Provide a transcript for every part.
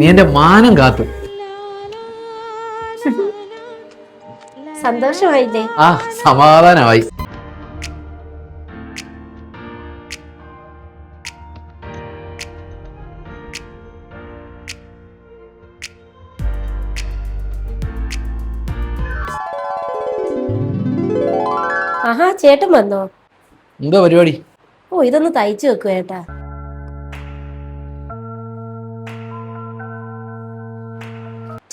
നീ എന്റെ മാനം കാത്തു. സന്തോഷമായില്ലേ? ആ, സമാധാനമായി. ആഹാ, ചേട്ടൻ വന്നോ? എന്താ പരിപാടി? ഓ, ഇതൊന്ന് തയ്ച്ചു വെക്കുക ചേട്ടാ.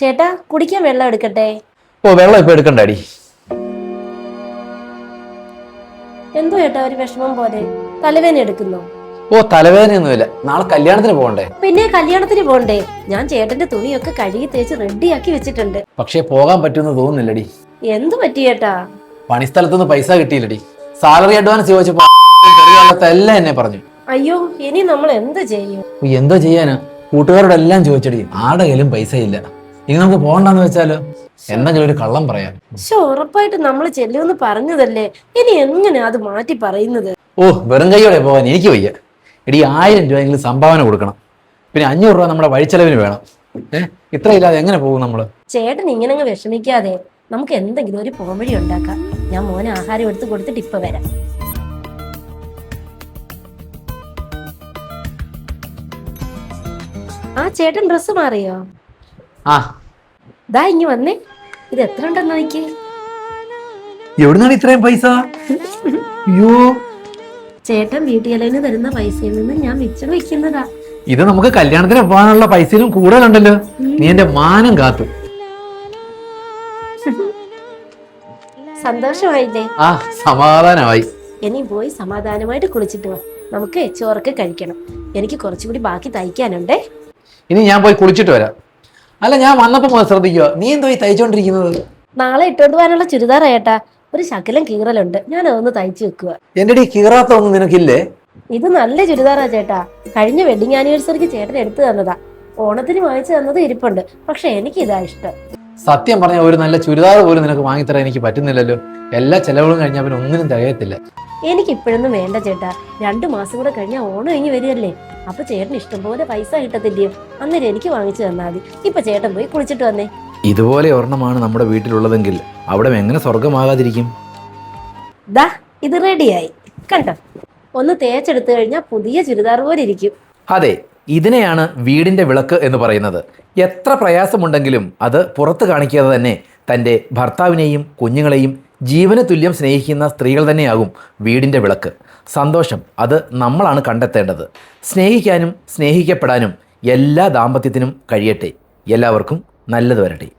ചേട്ടാ, കുടിക്കാൻ വെള്ളം എടുക്കട്ടെ? ഓ, വെള്ളം ഇപ്പൊ എടുക്കണ്ടാടി. എന്തോ ചേട്ടാ ഒരു വിഷമം പോലെ, തലവേദന എടുക്കുന്നോ? ഓ, തലവേദനയൊന്നുമില്ല. നാളെ കല്യാണത്തിന് പോകണ്ടേ? പിന്നെ കല്യാണത്തിന് പോണ്ടേ? ഞാൻ ചേട്ടന്റെ തുണിയൊക്കെ കഴുകി തേച്ച് റെഡിയാക്കി വെച്ചിട്ടുണ്ട്. പക്ഷെ പോകാൻ പറ്റുമെന്ന് തോന്നുന്നില്ലടി. എന്തു പറ്റി ചേട്ടാ? പണിസ്ഥലത്തുനിന്ന് പൈസ കിട്ടിയില്ലടി. സാലറി അഡ്വാൻസ് ചോദിച്ചപ്പോ എല്ലാം എന്നെ പറഞ്ഞു. അയ്യോ, ഇനി നമ്മൾ എന്ത് ചെയ്യും? എന്തോ ചെയ്യാനാ? കൂട്ടുകാരോടെല്ലാം ചോദിച്ചടി, ആടെ കയ്യിലും പൈസ ഇല്ല. ഇനി നമുക്ക് പോകണ്ടെന്ന് വെച്ചാലോ? എന്തെങ്കിലും ഒരു കള്ളം പറയാം. പക്ഷെ ഉറപ്പായിട്ട് നമ്മൾ ചെല്ലുമെന്ന് പറഞ്ഞതല്ലേ, ഇനി എങ്ങനെയാ അത് മാറ്റി പറയുന്നത്? ഓ, വെറും കൈയോടെ പോകാൻ എനിക്ക് വയ്യ. എടി, 1000 രൂപയെങ്കിലും സംഭാവന കൊടുക്കണം. പിന്നെ 500 രൂപ നമ്മുടെ വഴിച്ചെലവിന് വേണം. ഇത്ര ഇല്ലാതെ എങ്ങനെ പോകും നമ്മള്? ചേട്ടൻ ഇങ്ങനെ അങ്ങ് വിഷമിക്കാതെ, നമുക്ക് എന്തെങ്കിലും ഒരു പോംവഴി ഉണ്ടാക്കാം. ഞാൻ മോനെ ആഹാരം എടുത്ത് കൊടുത്തിട്ട് ഇപ്പൊ വരാം. ആ ചേട്ടൻ ഡ്രസ്സ് മാറിയോ? ആ, ദാ ഇങ്ങ് വന്നേ. ഇത് എത്ര ഉണ്ടെന്ന് നോക്കി. എവിടുന്നാണ് ഇത്രയും പൈസ? അയ്യോ, ചേട്ടൻ വീട്ടിലതിന് തരുന്ന പൈസയിൽ നിന്ന് ഞാൻ മിച്ചം വെക്കുന്നതാ. ഇത് നമുക്ക് കല്യാണത്തിന് പോകാനുള്ള പൈസയിലും കൂടുതലുണ്ടല്ലോ. നീ എന്റെ മാനം കാത്തു. സന്തോഷമായില്ലേ? ആ, സമാധാനമായി. ഇനി പോയി സമാധാനമായിട്ട് കുളിച്ചിട്ട് വാ. നമുക്ക് ചോറൊക്കെ കഴിക്കണം. എനിക്ക് കുറച്ചുകൂടി ബാക്കി തയ്ക്കാനുണ്ടേ. ഇനി ഞാൻ പോയി കുളിച്ചിട്ട് വരാം. അല്ല, ഞാൻ വന്നപ്പോ മുതൽ ശ്രദ്ധിക്കുക, നീ എന്തോ ഈ തയ്ച്ചോണ്ടിരിക്കുന്നത്? നാളെ ഇട്ടോണ്ട് പോകാനുള്ള ചുരിദാർ ഏട്ടാ. ഒരു ശകലം കീറലുണ്ട്, ഞാൻ അതൊന്ന് തയ്ച്ചു വെക്കുക. എന്റെ ഈ കീറാത്ത ഒന്നും നിനക്കില്ലേ? ഇത് നല്ല ചുരിദാറാ ചേട്ടാ. കഴിഞ്ഞ വെഡിങ് ആനിവേഴ്സറിക്ക് ചേട്ടൻ എടുത്തു തന്നതാ. ഓണത്തിന് വാങ്ങിച്ചു തന്നത് ഇരിപ്പുണ്ട്. പക്ഷെ എനിക്ക് ഇതാ ഇഷ്ടം. സത്യം പറഞ്ഞ ഒരു നല്ല ചുരിദാർ പോലും നിനക്ക് വാങ്ങിത്തരാൻ എനിക്ക് പറ്റുന്നില്ലല്ലോ. എല്ലാ ചെലവുകളും കഴിഞ്ഞാൽ പിന്നെ ഒന്നിനും തികയത്തില്ല. എനിക്ക് ഇപ്പോഴൊന്നും വേണ്ട ചേട്ടാ. 2 മാസം കൂടെ കഴിഞ്ഞാൽ ഓണം കഴിഞ്ഞ് വരികയല്ലേ. അപ്പൊ ചേട്ടൻ ഇഷ്ടംപോലെ പൈസ കിട്ടത്തില്ലയോ? അന്നേരം എനിക്ക് വാങ്ങിച്ചു തന്നാൽ മതി. ഇപ്പൊ ചേട്ടൻ പോയി കുളിച്ചിട്ട് വന്നേ. ഇതുപോലെ ഒരെണ്ണമാണ് നമ്മുടെ വീട്ടിലുള്ളതെങ്കിൽ അവിടെ എങ്ങനെ സ്വർഗമാകാതിരിക്കും? ദാ ഇത് റെഡിയായി കണ്ടോ. ഒന്ന് തേച്ചെടുത്തു കഴിഞ്ഞാൽ പുതിയ ചുരിദാർ പോലെ ഇരിക്കും. അതെ, ഇതിനെയാണ് വീടിന്റെ വിളക്ക് എന്ന് പറയുന്നത്. എത്ര പ്രയാസമുണ്ടെങ്കിലും അത് പുറത്ത് കാണിക്കാതെ തന്നെ തൻ്റെ ഭർത്താവിനെയും കുഞ്ഞുങ്ങളെയും ജീവന് തുല്യം സ്നേഹിക്കുന്ന സ്ത്രീകൾ തന്നെയാകും വീടിൻ്റെ വിളക്ക്. സന്തോഷം അത് നമ്മളാണ് കണ്ടെത്തേണ്ടത്. സ്നേഹിക്കാനും സ്നേഹിക്കപ്പെടാനും എല്ലാ ദാമ്പത്യത്തിനും കഴിയട്ടെ. എല്ലാവർക്കും നല്ലത് വരട്ടെ.